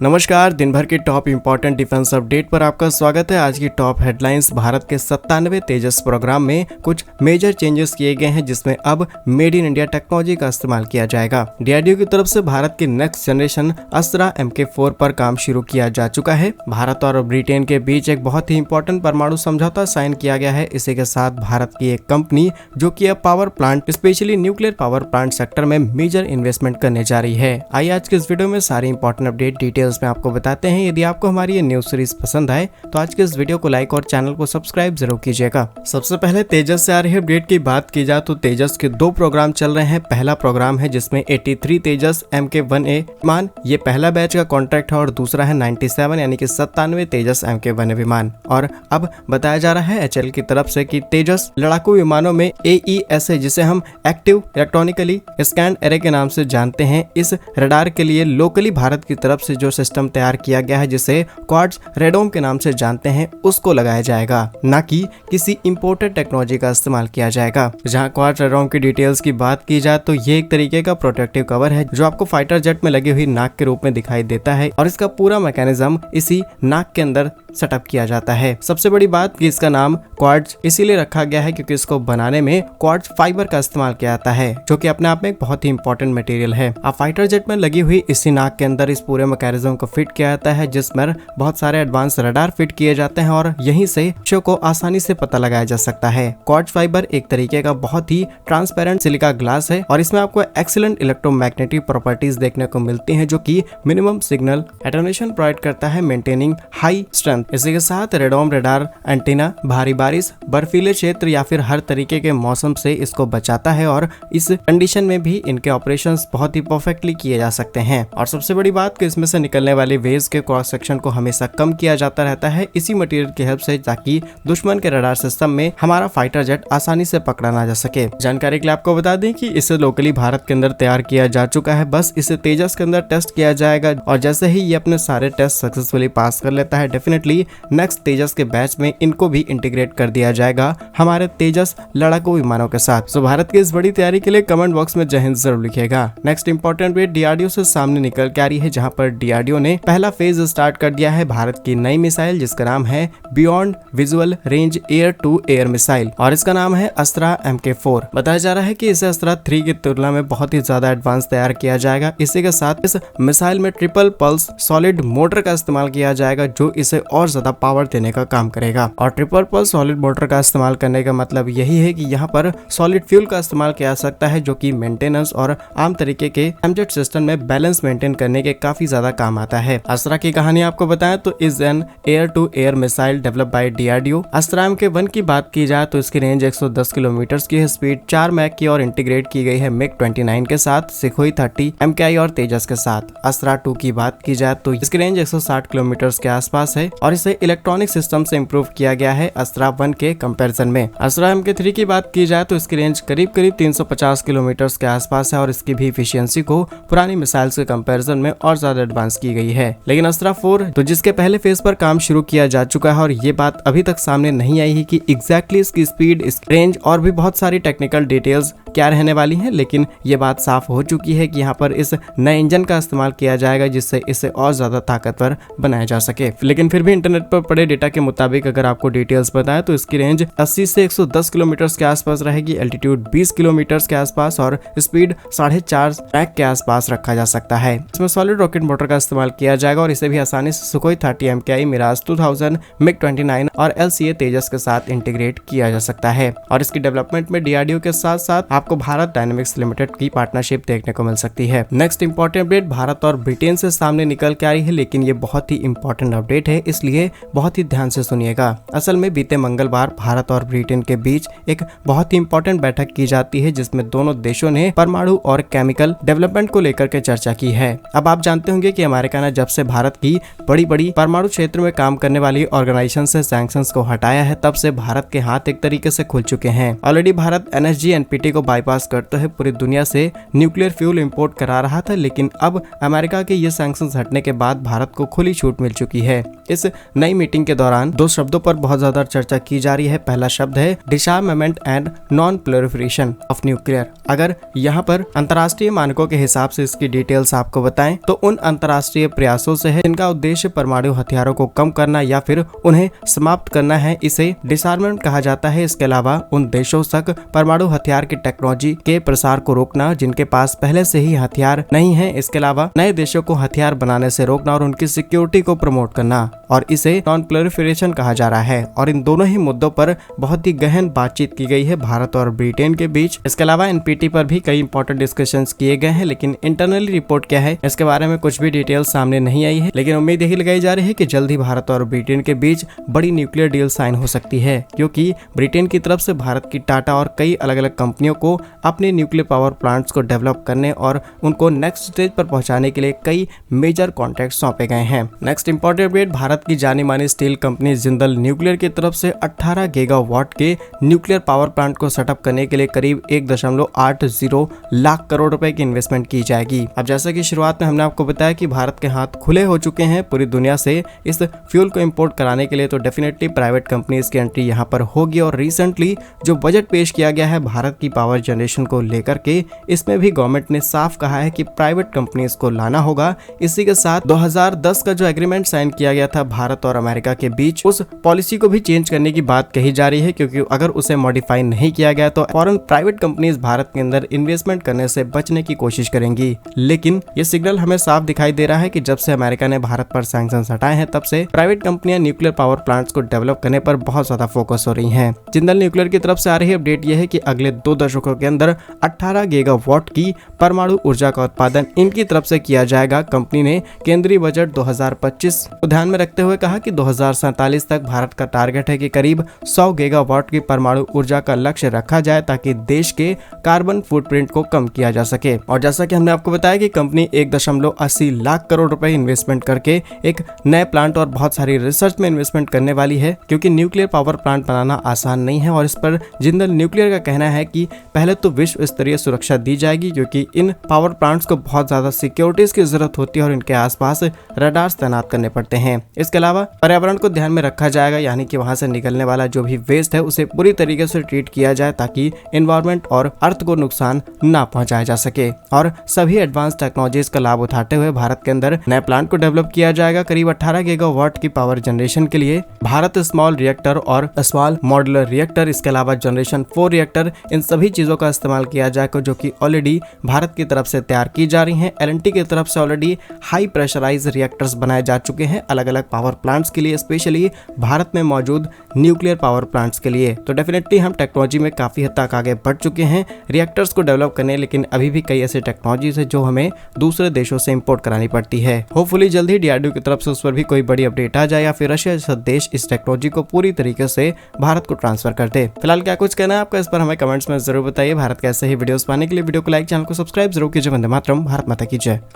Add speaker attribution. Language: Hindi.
Speaker 1: नमस्कार, दिन भर के टॉप इंपॉर्टेंट डिफेंस अपडेट पर आपका स्वागत है। आज की टॉप हेडलाइंस। भारत के 97 तेजस प्रोग्राम में कुछ मेजर चेंजेस किए गए हैं, जिसमें अब मेड इन इंडिया टेक्नोलॉजी का इस्तेमाल किया जाएगा। डीआरडीओ की तरफ से भारत के नेक्स्ट जनरेशन अस्त्रा MK4 पर काम शुरू किया जा चुका है। भारत और ब्रिटेन के बीच एक बहुत ही इंपॉर्टेंट परमाणु समझौता साइन किया गया है। इसी के साथ भारत की एक कंपनी जो कि अब power plant, specially nuclear power plant sector में मेजर इन्वेस्टमेंट करने जा रही है। आइए आज के इस वीडियो में सारी इंपॉर्टेंट अपडेट डिटेल में आपको बताते हैं। यदि आपको हमारी ये न्यूज सीरीज पसंद आए तो आज के इस वीडियो को लाइक और चैनल को सब्सक्राइब जरूर कीजिएगा। सबसे पहले तेजस से आ रही अपडेट की बात की जाए तो तेजस के दो प्रोग्राम चल रहे हैं। पहला प्रोग्राम है जिसमें 83 तेजस MK1A विमान, ये पहला बैच का कॉन्ट्रैक्ट है, और दूसरा है 97 यानी कि 97 तेजस MK1A विमान। और अब बताया जा रहा है HAL की तरफ से कि तेजस लड़ाकू विमानों में AESA, जिसे हम एक्टिव इलेक्ट्रॉनिकली स्कैन्ड एरे के नाम से जानते हैं, इस रडार के लिए लोकली भारत की तरफ से जो सिस्टम तैयार किया गया है, जिसे क्वाड्स रेडोम के नाम से जानते हैं, उसको लगाया जाएगा, ना कि किसी इंपोर्टेड टेक्नोलॉजी का इस्तेमाल किया जाएगा। जहां क्वाड्स रेडोम की डिटेल्स की बात की जाए तो ये एक तरीके का प्रोटेक्टिव कवर है जो आपको फाइटर जेट में लगी हुई नाक के रूप में दिखाई देता है, और इसका पूरा मैकेनिज्म इसी नाक के अंदर सेटअप किया जाता है। सबसे बड़ी बात कि इसका नाम क्वाड्स इसीलिए रखा गया है क्योंकि इसको बनाने में क्वाड्स फाइबर का इस्तेमाल किया जाता है, जो कि अपने आप में एक बहुत ही इंपॉर्टेंट मटेरियल है। अब फाइटर जेट में लगी हुई इसी नाक के अंदर इस पूरे मैकेनिज्म को फिट किया जाता है, जिसमें बहुत सारे एडवांस रडार फिट किए जाते हैं, और यहीं से लक्ष्यों को आसानी से पता लगाया जा सकता है। क्वाड्स फाइबर एक तरीके का बहुत ही ट्रांसपेरेंट सिलिका ग्लास है, और इसमें आपको एक्सीलेंट इलेक्ट्रोमैग्नेटिक प्रॉपर्टीज देखने को मिलती हैं, जो कि मिनिमम सिग्नल एटेन्यूएशन प्रोवाइड करता है, मेंटेनिंग हाई स्ट्रेंथ। इसी के साथ रेडोम रडार एंटीना भारी बारिश, बर्फीले क्षेत्र या फिर हर तरीके के मौसम से इसको बचाता है, और इस कंडीशन में भी इनके ऑपरेशंस बहुत ही परफेक्टली किए जा सकते हैं। और सबसे बड़ी बात कि इसमें से निकलने वाली वेव्स के क्रॉस सेक्शन को हमेशा कम किया जाता रहता है इसी मटेरियल की हेल्प से, ताकि दुश्मन के रडार सिस्टम में हमारा फाइटर जेट आसानी से पकड़ा ना जा सके। जानकारी के लिए आपको बता दें कि इसे लोकली भारत के अंदर तैयार किया जा चुका है, बस इसे तेजस के अंदर टेस्ट किया जाएगा, और जैसे ही ये अपने सारे टेस्ट सक्सेसफुली पास कर लेता है, डेफिनेटली नेक्स्ट तेजस के बैच में इनको भी इंटीग्रेट कर दिया जाएगा हमारे तेजस लड़ाकू विमानों के साथ। तो भारत की इस बड़ी तैयारी के लिए कमेंट बॉक्स में जय हिंद जरूर लिखिएगा। नेक्स्ट इंपॉर्टेंट अपडेट डीआरडीओ से सामने निकल के आ रही है, जहां पर डीआरडीओ ने पहला फेज स्टार्ट कर दिया है भारत की नई मिसाइल, जिसका नाम है beyond visual range air to air missile, और इसका नाम है अस्त्रा MK4। बताया जा रहा है कि इसे अस्त्रा 3 की तुलना में बहुत ही ज्यादा एडवांस तैयार किया जाएगा। इसी के साथ इस मिसाइल में ट्रिपल पल्स सॉलिड मोटर का इस्तेमाल किया जाएगा, जो इसे और ज्यादा पावर देने का काम करेगा। और ट्रिपल पल्स सॉलिड मोटर का इस्तेमाल करने का मतलब यही है कि यहाँ पर सॉलिड फ्यूल का इस्तेमाल किया जा सकता है, जो कि मेंटेनेंस और आम तरीके के एमजेट सिस्टम में बैलेंस मेंटेन करने के काफी ज्यादा काम आता है। अस्त्रा की कहानी आपको बताएं तो is an air to air missile develop by DRDO. Astra MK1 की बात की जाए तो इसकी रेंज 110 किलोमीटर की है, स्पीड 4 मैक की, और इंटीग्रेट की गई है MiG-29 के साथ, सुखोई 30 MKI और तेजस के साथ। अस्त्रा 2 की बात की जाए तो इसकी रेंज 160 किलोमीटर के आसपास है, और इसे इलेक्ट्रॉनिक सिस्टम से इम्प्रूव किया गया है अस्त्रा 1 के कंपैरिजन में। अस्त्रा MK3 की बात की जाए तो इसकी रेंज करीब 350 किलोमीटर के आसपास है, और इसकी भी इफिशियंसी को पुरानी मिसाइल्स के कंपैरिजन में और ज्यादा एडवांस की गई है। लेकिन अस्त्रा 4 तो जिसके पहले फेज पर काम शुरू किया जा चुका है, और ये बात अभी तक सामने नहीं आई है कि एग्जैक्टली इसकी स्पीड, इसकी रेंज और भी बहुत सारी टेक्निकल डिटेल्स क्या रहने वाली हैं, लेकिन ये बात साफ हो चुकी है कि यहाँ पर इस नए इंजन का इस्तेमाल किया जाएगा, जिससे इसे और ज्यादा ताकतवर बनाया जा सके। लेकिन फिर भी इंटरनेट पर पड़े डेटा के मुताबिक अगर आपको डिटेल्स बताएं तो इसकी रेंज 80 से 110 किलोमीटर के आसपास रहेगी, एल्टीट्यूड 20 किलोमीटर के आसपास, और स्पीड 4.5 मैक के आसपास रखा जा सकता है। इसमें सॉलिड रॉकेट मोटर का इस्तेमाल किया जाएगा, और इसे भी आसानी से सुखोई 30 MKI, मिराज 2000, MiG-29 और LCA तेजस के साथ इंटीग्रेट किया जा सकता है। और इसकी डेवलपमेंट में डीआरडीओ के साथ साथ आपको भारत डायनेमिक्स लिमिटेड की पार्टनरशिप देखने को मिल सकती है। नेक्स्ट इंपॉर्टेंट अपडेट भारत और ब्रिटेन से सामने निकल के आ रही है, लेकिन ये बहुत ही इंपॉर्टेंट अपडेट है, इसलिए बहुत ही ध्यान से सुनिएगा। असल में बीते मंगलवार भारत और ब्रिटेन के बीच एक बहुत ही इंपॉर्टेंट बैठक की जाती है, जिसमें दोनों देशों ने परमाणु और केमिकल डेवलपमेंट को लेकर के चर्चा की है। अब आप जानते होंगे कि अमेरिका ने जब से भारत की बड़ी परमाणु क्षेत्र में काम करने वाली ऑर्गेनाइजेशन से सैंक्शंस को हटाया है, तब से भारत के हाथ एक तरीके से खुल चुके हैं। ऑलरेडी भारत NSG NPT को बाईपास करते हुए पूरी दुनिया से न्यूक्लियर फ्यूल इंपोर्ट करा रहा था, लेकिन अब अमेरिका के ये सैंक्शंस हटने के बाद भारत को खुली छूट मिल चुकी है। इस नई मीटिंग के दौरान दो शब्दों पर बहुत ज्यादा चर्चा की जा रही है। पहला शब्द है डिसआर्मामेंट and non proliferation of nuclear. अगर यहाँ पर अंतर्राष्ट्रीय मानकों के हिसाब से इसकी डिटेल्स आपको बताएं तो उन अंतर्राष्ट्रीय प्रयासों से है जिनका उद्देश्य परमाणु हथियारों को कम करना या फिर उन्हें समाप्त करना है, इसे डिसआर्मामेंट कहा जाता है। इसके अलावा उन देशों तक परमाणु हथियार की टेक्नोलॉजी के प्रसार को रोकना जिनके पास पहले से ही हथियार नहीं है। इसके अलावा नए देशों को हथियार बनाने से रोकना और उनकी सिक्योरिटी को प्रमोट करना, और इसे नॉन प्रोलिफरेशन कहा जा रहा है। और इन दोनों ही मुद्दों पर बहुत ही गहन बातचीत की गई है भारत और ब्रिटेन के बीच। इसके अलावा एनपीटी पर भी कई इंपॉर्टेंट डिस्कशंस किए गए हैं, लेकिन इंटरनली रिपोर्ट क्या है इसके बारे में कुछ भी डिटेल्स सामने नहीं आई है। लेकिन उम्मीद यही लगाई जा रही है कि जल्द ही भारत और ब्रिटेन के बीच बड़ी न्यूक्लियर डील साइन हो सकती है, क्योंकि ब्रिटेन की तरफ से भारत की टाटा और कई अलग अलग कंपनियों को अपने न्यूक्लियर पावर प्लांट्स को डेवलप करने और उनको नेक्स्ट स्टेज पर पहुंचाने के लिए कई मेजर कॉन्ट्रैक्ट सौंपे गए हैं। नेक्स्ट इंपॉर्टेंट अपडेट, भारत की जानी मानी स्टील कंपनी जिंदल न्यूक्लियर की तरफ से 18 गीगावाट के न्यूक्लियर पावर प्लांट को सेटअप करने के लिए करीब 1.80 लाख करोड़ रुपए की इन्वेस्टमेंट की जाएगी। अब जैसा कि शुरुआत में हमने आपको बताया कि भारत के हाथ खुले हो चुके हैं पूरी दुनिया से इस फ्यूल को इंपोर्ट कराने के लिए, तो डेफिनेटली प्राइवेट कंपनीज की एंट्री यहाँ पर होगी। और रिसेंटली जो बजट पेश किया गया है भारत की पावर जनरेशन को लेकर के, इसमें भी गवर्नमेंट ने साफ कहा है कि प्राइवेट कंपनीज को लाना होगा। इसी के साथ 2010 का जो एग्रीमेंट साइन किया गया था भारत और अमेरिका के बीच, उस पॉलिसी को भी चेंज करने की बात कही जा रही है, क्योंकि अगर उसे मॉडिफाई नहीं किया गया तो फॉरेन प्राइवेट कंपनीज भारत के अंदर इन्वेस्टमेंट करने से बचने की कोशिश करेंगी। लेकिन ये सिग्नल हमें साफ दिखाई दे रहा है कि जब से अमेरिका ने भारत पर सैंक्शंस हटाए हैं, तब से प्राइवेट कंपनियां न्यूक्लियर पावर प्लांट्स को डेवलप करने पर बहुत ज्यादा फोकस हो रही हैं। जिंदल न्यूक्लियर की तरफ से आ रही अपडेट यह है कि अगले 2 दशकों के अंदर 18 गीगावाट की परमाणु ऊर्जा का उत्पादन इनकी तरफ से किया जाएगा। कंपनी ने केंद्रीय बजट 2025 को ध्यान में रखते हुए कहा कि 2047 तक भारत का टारगेट है कि करीब 100 गीगावाट की परमाणु ऊर्जा का लक्ष्य रखा जाए, ताकि देश के कार्बन फुटप्रिंट को कम किया जा सके। और जैसा कि हमने आपको बताया कि कंपनी 1.80 लाख करोड़ रुपए इन्वेस्टमेंट करके एक नए प्लांट और बहुत सारी रिसर्च में इन्वेस्टमेंट करने वाली है, क्योंकि न्यूक्लियर पावर प्लांट बनाना आसान नहीं है। और इस पर जिंदल न्यूक्लियर का कहना है कि पहले तो विश्व स्तरीय सुरक्षा दी जाएगी, क्योंकि इन पावर प्लांट्स को बहुत ज्यादा सिक्योरिटीज की जरूरत होती है और इनके आसपास रडार्स तैनात करने पड़ते हैं। इसके अलावा पर्यावरण को ध्यान में रखा जाएगा, यानी कि वहां से निकलने वाला जो भी वेस्ट है उसे पूरी तरीके से ट्रीट किया जाए, ताकि एनवायरनमेंट और अर्थ को नुकसान ना पहुंचाया जा सके। और सभी एडवांस टेक्नोलॉजीज का लाभ उठाते हुए भारत के अंदर नए प्लांट को डेवलप किया जाएगा। करीब 18 गीगावाट की पावर जनरेशन के लिए भारत स्मॉल रिएक्टर और स्मॉल मॉड्यूलर रिएक्टर, इसके अलावा जनरेशन 4 रिएक्टर, इन सभी चीजों का इस्तेमाल किया जाएगा, जो कि ऑलरेडी भारत की तरफ से तैयार की जा रही हैं। एलएनटी की तरफ से ऑलरेडी हाई प्रेशराइज रिएक्टर्स बनाए जा चुके हैं अलग अलग पावर प्लांट्स के लिए, स्पेशली भारत में मौजूद न्यूक्लियर पावर प्लांट्स के लिए। तो डेफिनेटली हम टेक्नोलॉजी में काफी हद तक आगे बढ़ चुके हैं रिएक्टर्स को डेवलप करने, लेकिन अभी भी कई ऐसी टेक्नोलॉजीज है जो हमें दूसरे देशों से इंपोर्ट करानी पड़ती है। होपफुली जल्द ही डीआरडीओ की तरफ से उस पर भी कोई बड़ी अपडेट आ जाए, या फिर रशिया जैसा देश इस टेक्नोलॉजी को पूरी तरीके से भारत को ट्रांसफर कर दे। फिलहाल क्या कुछ कहना है आपका इस पर हमें कमेंट्स में जरूर बताइए। भारत के ऐसे ही वीडियोस पाने के लिए वीडियो को लाइक, चैनल को सब्सक्राइब जरूर कीजिए। वंदे मातरम, भारत माता की जय।